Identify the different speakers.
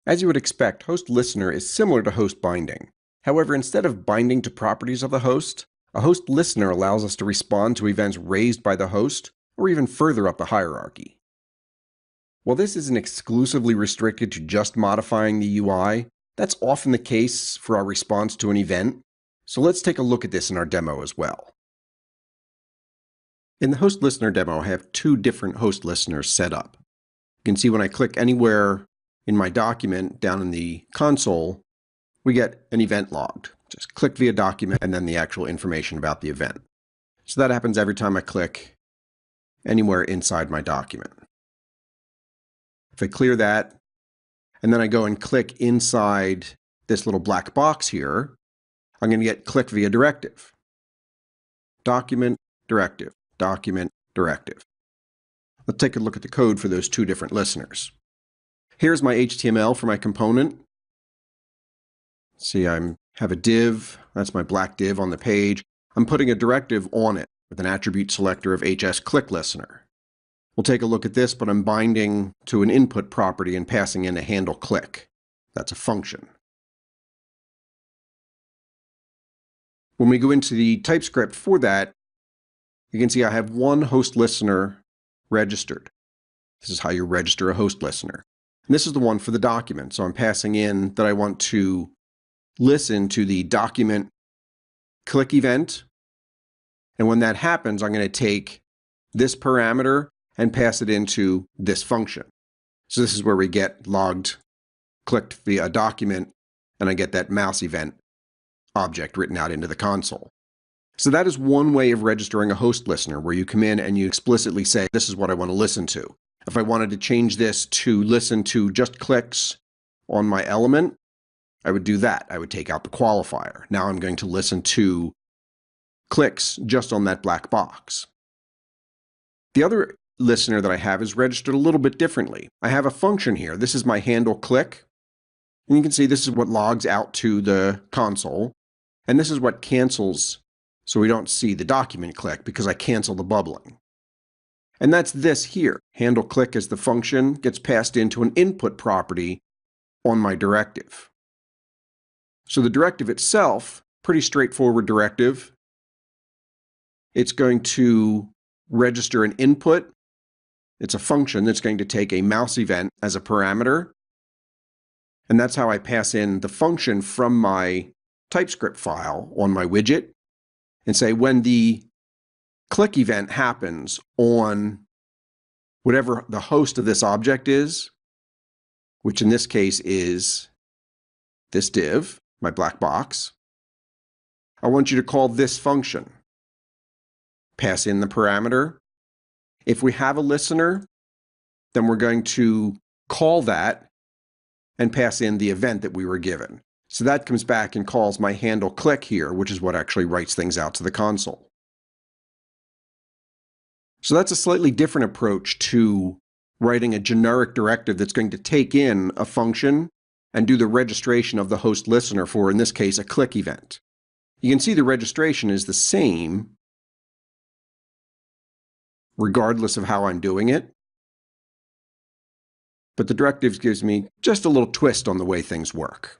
Speaker 1: As you would expect, host listener is similar to host binding. However, instead of binding to properties of the host, a host listener allows us to respond to events raised by the host or even further up the hierarchy. While this isn't exclusively restricted to just modifying the UI, that's often the case for our response to an event, so let's take a look at this in our demo as well. In the host listener demo, I have two different host listeners set up. You can see when I click anywhere in my document down in the console, we get an event logged. Just click via document and then the actual information about the event. So that happens every time I click anywhere inside my document. If I clear that, and then I go and click inside this little black box here, I'm going to get click via directive. Document, directive, document, directive. Let's take a look at the code for those two different listeners. Here's my HTML for my component. See, I have a div. That's my black div on the page. I'm putting a directive on it with an attribute selector of HS click listener. We'll take a look at this, but I'm binding to an input property and passing in a handle click. That's a function. When we go into the TypeScript for that, you can see I have one host listener registered. This is how you register a host listener. And this is the one for the document. So I'm passing in that I want to listen to the document click event. And when that happens, I'm going to take this parameter and pass it into this function. So this is where we get logged, clicked via a document, and I get that mouse event object written out into the console. So that is one way of registering a host listener, where you come in and you explicitly say, this is what I want to listen to. If I wanted to change this to listen to just clicks on my element, I would do that. I would take out the qualifier. Now I'm going to listen to clicks just on that black box. The other listener that I have is registered a little bit differently. I have a function here. This is my handle click. And you can see this is what logs out to the console. And this is what cancels, so we don't see the document click because I cancel the bubbling. And that's this here. Handle click as the function gets passed into an input property on my directive. So the directive itself, pretty straightforward directive. It's going to register an input. It's a function that's going to take a mouse event as a parameter. And that's how I pass in the function from my TypeScript file on my widget and say when the click event happens on whatever the host of this object is, which in this case is this div, my black box, I want you to call this function. Pass in the parameter. If we have a listener, then we're going to call that and pass in the event that we were given. So that comes back and calls my handle click here, which is what actually writes things out to the console. So that's a slightly different approach to writing a generic directive that's going to take in a function and do the registration of the host listener for, in this case, a click event. You can see the registration is the same regardless of how I'm doing it. But the directives gives me just a little twist on the way things work.